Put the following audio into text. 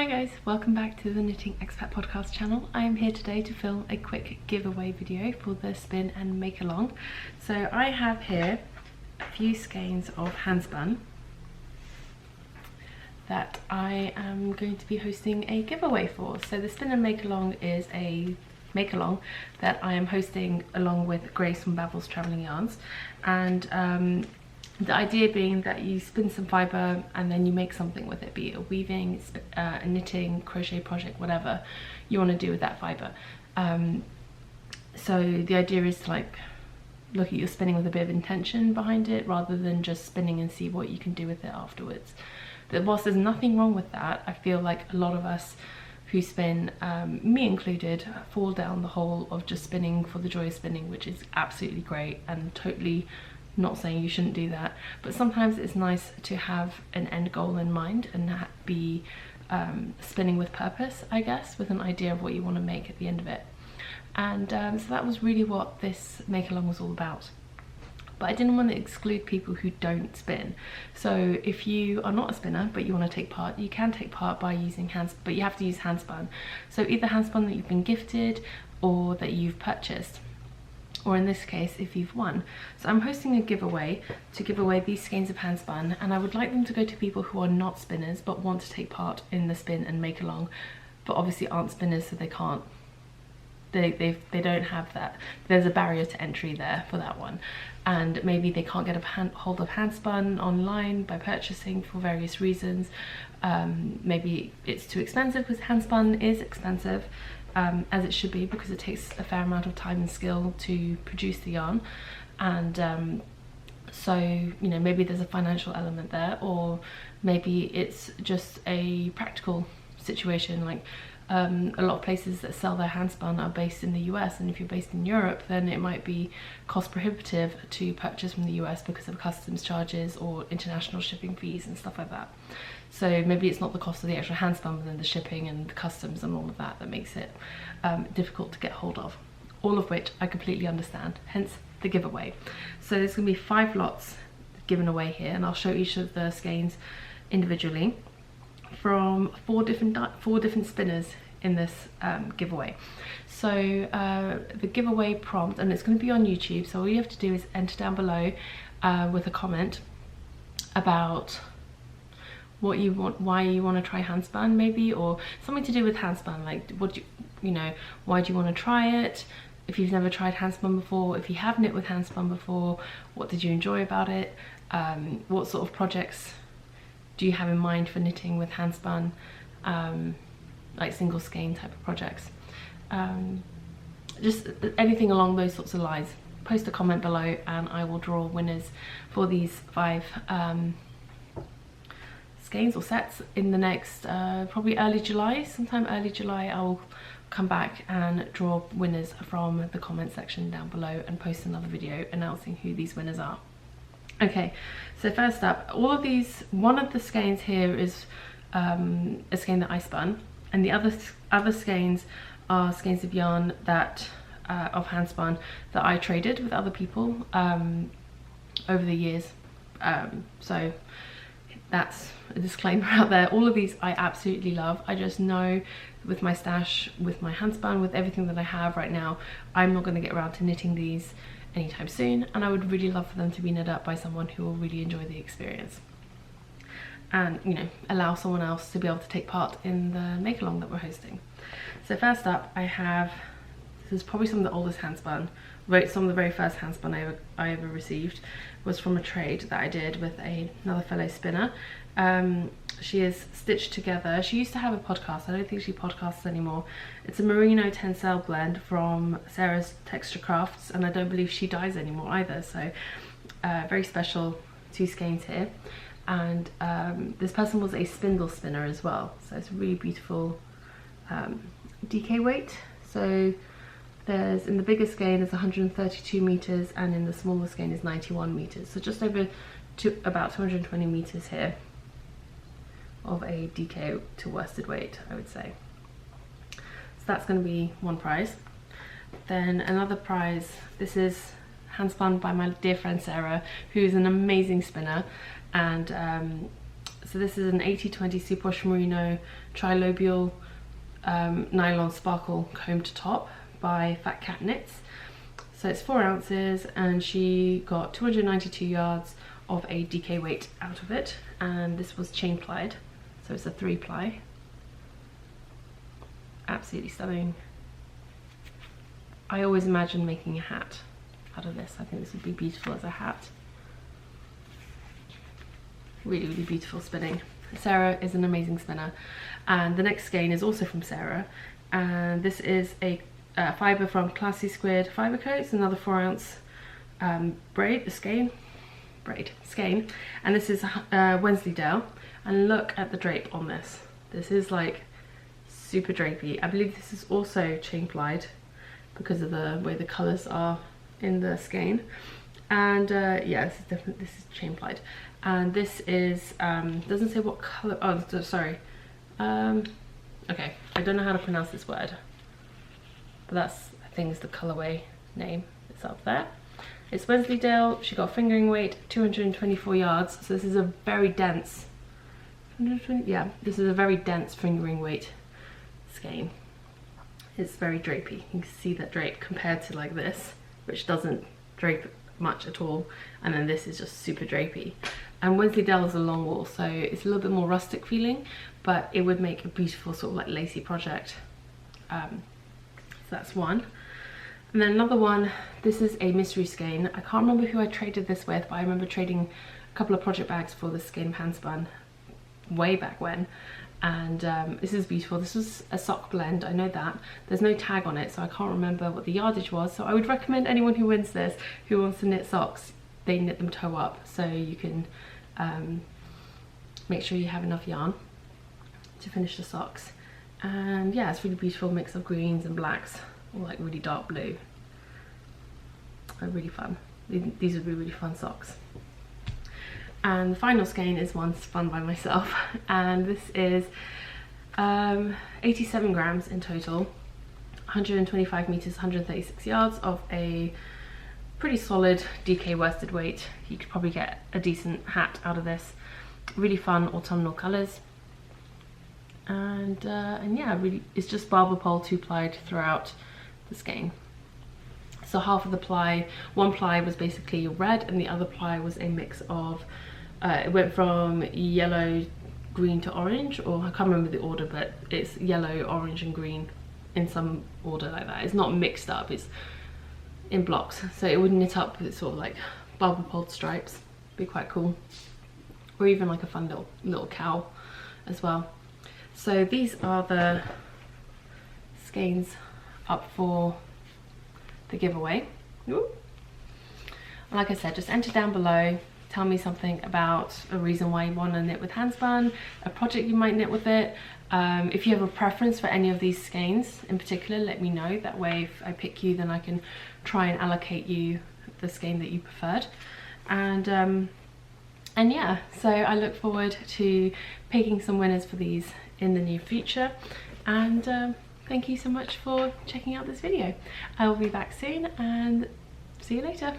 Hi guys, welcome back to the Knitting Expat podcast channel. I am here today to film a quick giveaway video for the spin and make along. So I have here a few skeins of Handspun that I am going to be hosting a giveaway for. So the spin and make along is a make along that I am hosting along with Grace from Bavil's Travelling Yarns, and the idea being that you spin some fibre and then you make something with it, be it a weaving, a knitting, crochet project, whatever you want to do with that fibre. So the idea is to like look at your spinning with a bit of intention behind it rather than just spinning and see what you can do with it afterwards. But whilst there's nothing wrong with that, I feel like a lot of us who spin, me included, fall down the hole of just spinning for the joy of spinning, which is absolutely great and totally not saying you shouldn't do that, but sometimes it's nice to have an end goal in mind and be spinning with purpose, I guess, with an idea of what you want to make at the end of it. And so that was really what this make along was all about. But I didn't want to exclude people who don't spin. So if you are not a spinner but you want to take part, you can take part by using but you have to use Handspun. So either Handspun that you've been gifted or that you've purchased, or in this case if you've won. So I'm hosting a giveaway to give away these skeins of Handspun, and I would like them to go to people who are not spinners but want to take part in the spin and make along, but obviously aren't spinners, so they can't, they don't have that. There's a barrier to entry there for that one, and maybe they can't get a hold of Handspun online by purchasing for various reasons. Maybe it's too expensive, because Handspun is expensive, as it should be, because it takes a fair amount of time and skill to produce the yarn. And so, you know, maybe there's a financial element there, or maybe it's just a practical situation. Like a lot of places that sell their Handspun are based in the US, and if you're based in Europe, then it might be cost prohibitive to purchase from the US because of customs charges or international shipping fees and stuff like that. So maybe it's not the cost of the actual Handspun, but then the shipping and the customs and all of that that makes it difficult to get hold of. All of which I completely understand, hence the giveaway. So there's going to be 5 lots given away here, and I'll show each of the skeins individually from four different spinners in this giveaway. So the giveaway prompt, and it's going to be on YouTube, so all you have to do is enter down below with a comment about what you want, why you want to try Handspun maybe, or something to do with Handspun, like what you know, why do you want to try it, if you've never tried Handspun before, if you have knit with Handspun before, what did you enjoy about it, what sort of projects do you have in mind for knitting with Handspun, like single skein type of projects, just anything along those sorts of lines. Post a comment below and I will draw winners for these 5 skeins or sets in the next probably early July. Sometime early July I'll come back and draw winners from the comment section down below and post another video announcing who these winners are. Okay, so first up, all of these, one of the skeins here is a skein that I spun, and the other skeins are skeins of yarn that of Handspun that I traded with other people over the years. So that's a disclaimer out there. All of these I absolutely love. I just know with my stash, with my Handspun, with everything that I have right now, I'm not going to get around to knitting these anytime soon, and I would really love for them to be knit up by someone who will really enjoy the experience and, you know, allow someone else to be able to take part in the make along that we're hosting. So first up I have, this is probably some of the oldest Handspun, some of the very first Handspun I ever received was from a trade that I did with another fellow spinner. She is stitched together. She used to have a podcast. I don't think she podcasts anymore. It's a merino tencel blend from Sarah's Texture Crafts, and I don't believe she dyes anymore either. So very special 2 skeins here. And this person was a spindle spinner as well, so it's a really beautiful DK weight. So there's, in the bigger skein is 132 meters, and in the smaller skein is 91 meters. So just over about 220 meters here of a DK to worsted weight, I would say. So that's going to be one prize. Then another prize, this is Handspun by my dear friend Sarah, who's an amazing spinner, and So this is an 80/20 Superwash Merino Trilobial nylon sparkle comb to top by Fat Cat Knits. So it's 4 ounces, and she got 292 yards of a DK weight out of it, and this was chain plied, so it's a 3-ply. Absolutely stunning. I always imagine making a hat out of this. I think this would be beautiful as a hat. Really, really beautiful spinning. Sarah is an amazing spinner, and the next skein is also from Sarah, and this is a fibre from Classy Squared Fibre Coats, another 4 ounce skein, and this is Wensleydale, and look at the drape on this. This is like super drapey. I believe this is also chain plied because of the way the colours are in the skein, and yeah, this is chain plied, and this is doesn't say what colour. Oh, sorry. Okay, I don't know how to pronounce this word, but that's, I think, is the colourway name. It's up there. It's Wensleydale. She got fingering weight 224 yards, so this is a very dense 120, yeah, this is a very dense fingering weight skein. It's very drapey. You can see that drape compared to like this, which doesn't drape much at all, and then this is just super drapey. And Wensleydale is a long wool, so it's a little bit more rustic feeling, but it would make a beautiful sort of like lacy project. So that's one. And then another one, this is a mystery skein. I can't remember who I traded this with, but I remember trading a couple of project bags for this skein of Handspun way back when. And this is beautiful. This was a sock blend, I know that. There's no tag on it, so I can't remember what the yardage was. So I would recommend anyone who wins this, who wants to knit socks, they knit them toe up, so you can make sure you have enough yarn to finish the socks. And yeah, it's really beautiful mix of greens and blacks, or like really dark blue. They're really fun. These would be really fun socks. And the final skein is one spun by myself, and this is 87 grams in total, 125 meters, 136 yards of a pretty solid DK worsted weight. You could probably get a decent hat out of this. Really fun autumnal colors, and yeah, really, it's just barber pole 2-plied throughout the skein. So half of the ply, one ply was basically red, and the other ply was a mix of it went from yellow, green to orange, or I can't remember the order, but it's yellow, orange and green in some order like that. It's not mixed up, it's in blocks, so it would knit up with sort of like barber pole stripes. Be quite cool, or even like a fun little cow as well. So these are the skeins up for the giveaway. Ooh. Like I said, just enter down below. Tell me something about a reason why you want to knit with Handspun, a project you might knit with it. If you have a preference for any of these skeins in particular, let me know. That way, if I pick you, then I can try and allocate you the skein that you preferred. And yeah, so I look forward to picking some winners for these in the near future. And thank you so much for checking out this video. I will be back soon, and see you later.